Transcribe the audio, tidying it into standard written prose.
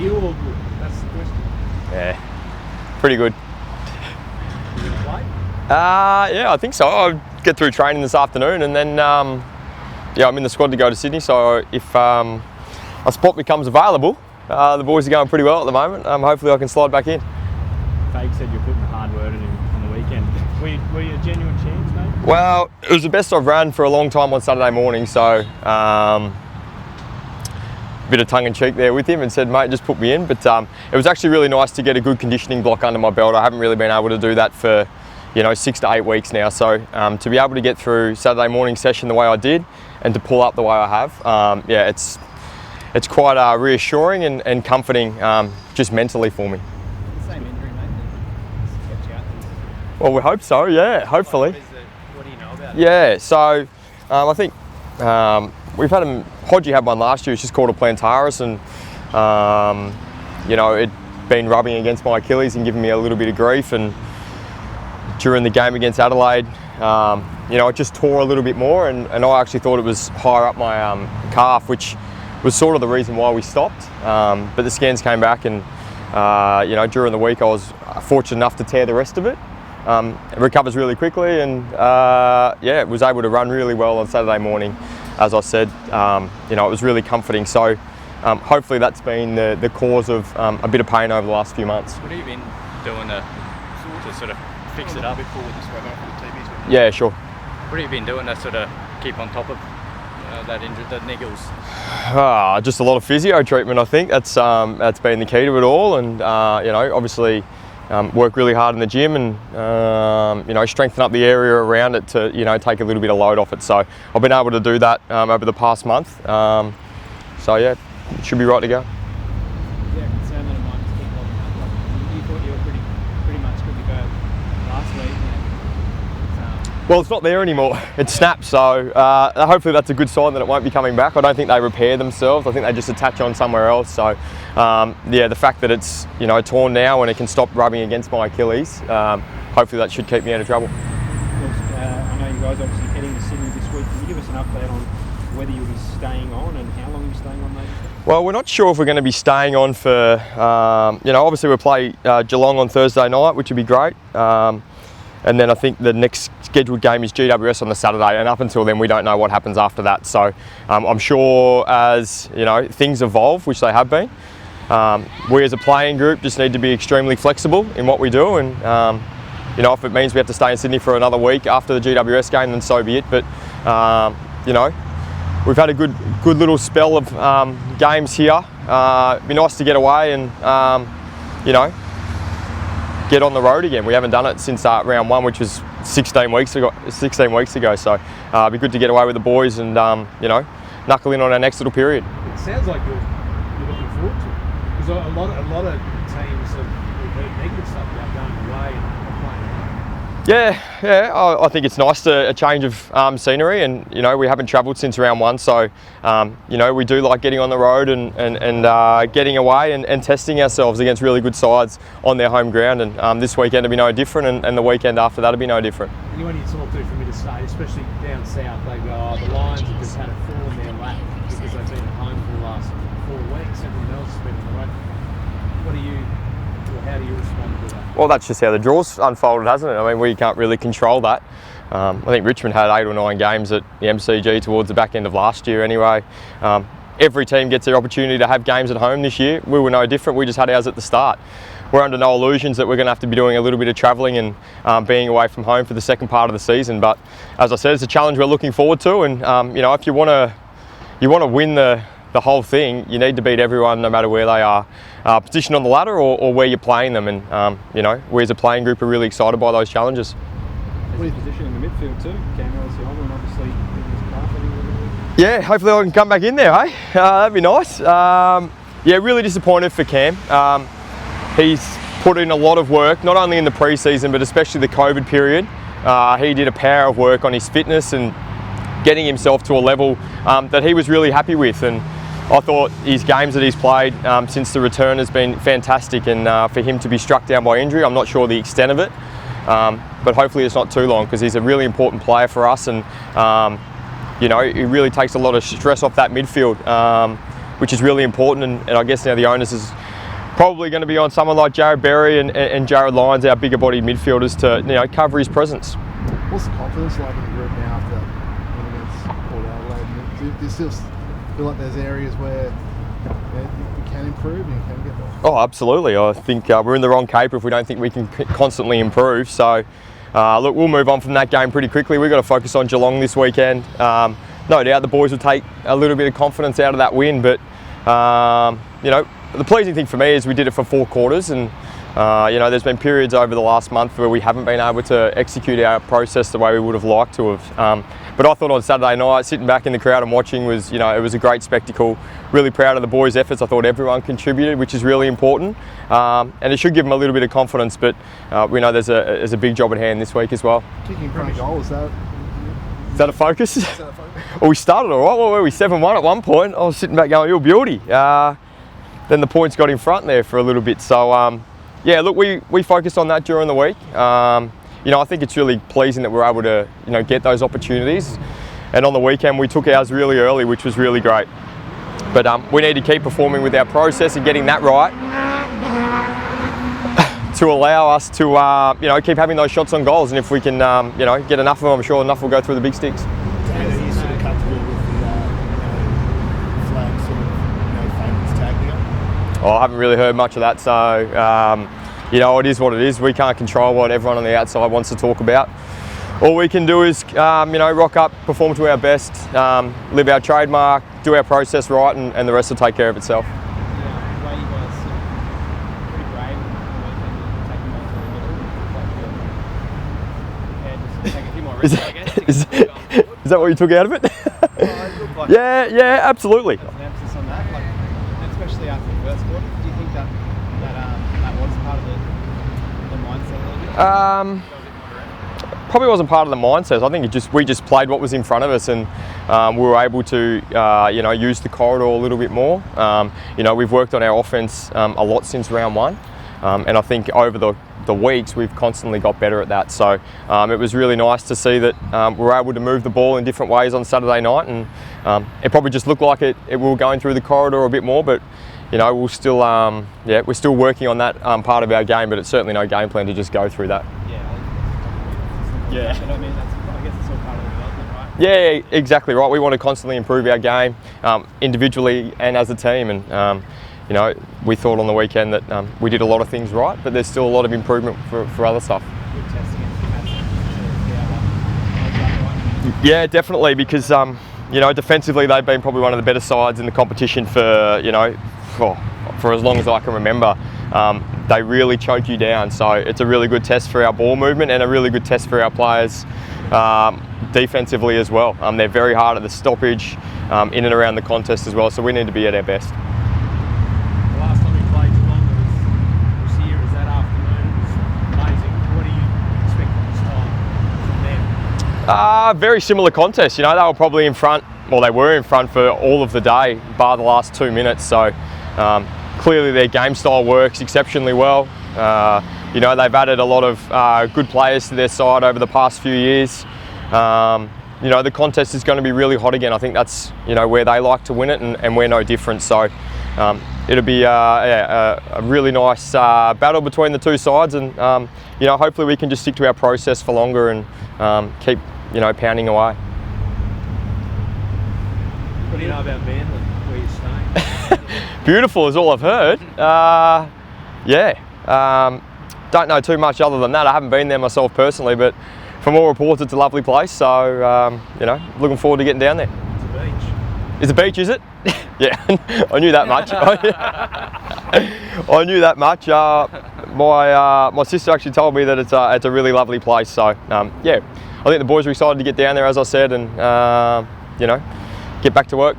you all good? That's the question. Yeah, pretty good. You gonna play? Yeah, I think so. I'll get through training this afternoon, and then yeah, I'm in the squad to go to Sydney. So if a spot becomes available, the boys are going pretty well at the moment. Hopefully, I can slide back in. Fake said you're putting the hard word in on the weekend. Were you a genuine chance, mate? Well, it was the best I've ran for a long time on Saturday morning, so bit of tongue-in-cheek there with him and said, mate, just put me in. But it was actually really nice to get a good conditioning block under my belt. I haven't really been able to do that for 6 to 8 weeks now. So to be able to get through Saturday morning session the way I did and to pull up the way I have, yeah, it's quite reassuring and comforting just mentally for me. Same injury, mate, that kept you out. Well, we hope so, yeah, hopefully. What do you know about it? Yeah, so I think we've had Hodgie had one last year. It's just called a plantaris, and it'd been rubbing against my Achilles and giving me a little bit of grief. And during the game against Adelaide, it just tore a little bit more, and I actually thought it was higher up my calf, which was sort of the reason why we stopped. But the scans came back, and during the week I was fortunate enough to tear the rest of it. It recovers really quickly, and yeah, was able to run really well on Saturday morning. As I said, it was really comforting. So hopefully that's been the cause of a bit of pain over the last few months. What have you been doing to sort of fix it up? Yeah, sure. What have you been doing to sort of keep on top of that injury, the niggles? Just a lot of physio treatment, I think. That's been the key to it all, and obviously work really hard in the gym and strengthen up the area around it to take a little bit of load off it. So I've been able to do that over the past month. So yeah, should be right to go. Yeah, concerned that it might just keep logging up. Like, you thought you were pretty much good to go last week. Well, it's not there anymore. It's snapped, so hopefully that's a good sign that it won't be coming back. I don't think they repair themselves. I think they just attach on somewhere else. So, yeah, the fact that it's torn now and it can stop rubbing against my Achilles, hopefully that should keep me out of trouble. I know you guys are obviously heading to Sydney this week. Can you give us an update on whether you'll be staying on and how long you're staying on, maybe? Well, we're not sure if we're going to be staying on for, obviously we'll play Geelong on Thursday night, which would be great. And then I think the next scheduled game is GWS on the Saturday, and up until then we don't know what happens after that. So I'm sure as things evolve, which they have been, we as a playing group just need to be extremely flexible in what we do, and if it means we have to stay in Sydney for another week after the GWS game, then so be it. But we've had a good little spell of games here. It'd be nice to get away and get on the road again. We haven't done it since round one, which was 16 weeks ago. So it'd be good to get away with the boys and knuckle in on our next little period. It sounds like you're looking forward to it, because a lot of teams have heard negative stuff about going away and not playing at home. Yeah. I think it's nice a change of scenery, and we haven't travelled since round one, so we do like getting on the road and getting away and testing ourselves against really good sides on their home ground. And this weekend will be no different, and the weekend after that will be no different. Anyone you talk to from interstate, especially down south, they go, the Lions have just had it fall in their lap because they've been at home for the last 4 weeks. Everyone else has been on the road. How do you respond to that? Well, that's just how the draw's unfolded, hasn't it? I mean, we can't really control that. I think Richmond had 8 or 9 games at the MCG towards the back end of last year anyway. Every team gets their opportunity to have games at home this year. We were no different. We just had ours at the start. We're under no illusions that we're going to have to be doing a little bit of travelling and being away from home for the second part of the season. But as I said, it's a challenge we're looking forward to. And if you want to win the whole thing, you need to beat everyone, no matter where they are positioned on the ladder or where you're playing them. And we as a playing group are really excited by those challenges. What is position in the midfield too? Cam Ellis-Young, and obviously yeah, hopefully I can come back in there, hey? That'd be nice. Yeah, really disappointed for Cam. He's put in a lot of work, not only in the pre-season, but especially the COVID period. He did a power of work on his fitness and getting himself to a level that he was really happy with. And I thought his games that he's played since the return has been fantastic, and for him to be struck down by injury, I'm not sure the extent of it, but hopefully it's not too long, because he's a really important player for us, and he really takes a lot of stress off that midfield, which is really important. And I guess now the onus is probably going to be on someone like Jared Berry and Jared Lyons, our bigger bodied midfielders, to cover his presence. What's the confidence like in the group now after winning against Port Adelaide? Do you still feel like there's areas where you can improve and you can get better? Oh, absolutely. I think we're in the wrong caper if we don't think we can constantly improve. So, look, we'll move on from that game pretty quickly. We've got to focus on Geelong this weekend. No doubt the boys will take a little bit of confidence out of that win, but the pleasing thing for me is we did it for 4 quarters, and there's been periods over the last month where we haven't been able to execute our process the way we would have liked to have. But I thought on Saturday night, sitting back in the crowd and watching was, it was a great spectacle. Really proud of the boys' efforts. I thought everyone contributed, which is really important, and it should give them a little bit of confidence. But we know there's a big job at hand this week as well. Kicking in front of goal, is that a focus? Is that a focus? Well, we started all right. What were we, 7-1 at one point? I was sitting back going, "You're beauty." Then the points got in front there for a little bit. So, look, we focused on that during the week. I think it's really pleasing that we're able to, get those opportunities. And on the weekend, we took ours really early, which was really great. But we need to keep performing with our process and getting that right to allow us to, keep having those shots on goals. And if we can, get enough of them, I'm sure enough will go through the big sticks. Are you sort of comfortable with the flag sort of, favourites tag now? I haven't really heard much of that, so it is what it is. We can't control what everyone on the outside wants to talk about. All we can do is, rock up, perform to our best, live our trademark, do our process right, and the rest will take care of itself. Yeah, well, you guys pretty brave taking one to the middle. Just take a few more risks, I guess. Is that what you took out of it? Like Yeah, absolutely. there's an emphasis on that, especially after the first quarter. Do you think that was part of the mindset a little bit? Go a bit more direct? Probably wasn't part of the mindset. I think we just played what was in front of us, and we were able to use the corridor a little bit more. We've worked on our offense a lot since round 1, and I think over the weeks we've constantly got better at that. So it was really nice to see that we were able to move the ball in different ways on Saturday night, and it probably just looked like we were going through the corridor a bit more, but we'll still we're still working on that part of our game, but it's certainly no game plan to just go through that. Yeah. But I guess it's all part of the development, right? Yeah, exactly right. We want to constantly improve our game, individually and as a team, and we thought on the weekend that we did a lot of things right, but there's still a lot of improvement for other stuff. Good test against the Cats. Yeah, definitely, because defensively they've been probably one of the better sides in the competition for as long as I can remember. They really choke you down, so it's a really good test for our ball movement and a really good test for our players defensively as well. They're very hard at the stoppage, in and around the contest as well, so we need to be at our best. The last time we played Geelong was here, was that afternoon. It was amazing. What do you expect this time from them? Very similar contest. They were probably in front, well, they were in front for all of the day, bar the last 2 minutes. So clearly their game style works exceptionally well. They've added a lot of good players to their side over the past few years. The contest is going to be really hot again. I think that's where they like to win it, and we're no different. So it'll be a really nice battle between the two sides, and hopefully we can just stick to our process for longer and keep pounding away. What do you know about Manly, where you're staying? Beautiful is all I've heard. Don't know too much other than that. I haven't been there myself personally, but from all reports it's a lovely place, so looking forward to getting down there. It's a beach. It's a beach, is it? Yeah, I knew that much. I knew that much. My sister actually told me that it's a really lovely place, so I think the boys are excited to get down there, as I said, and get back to work.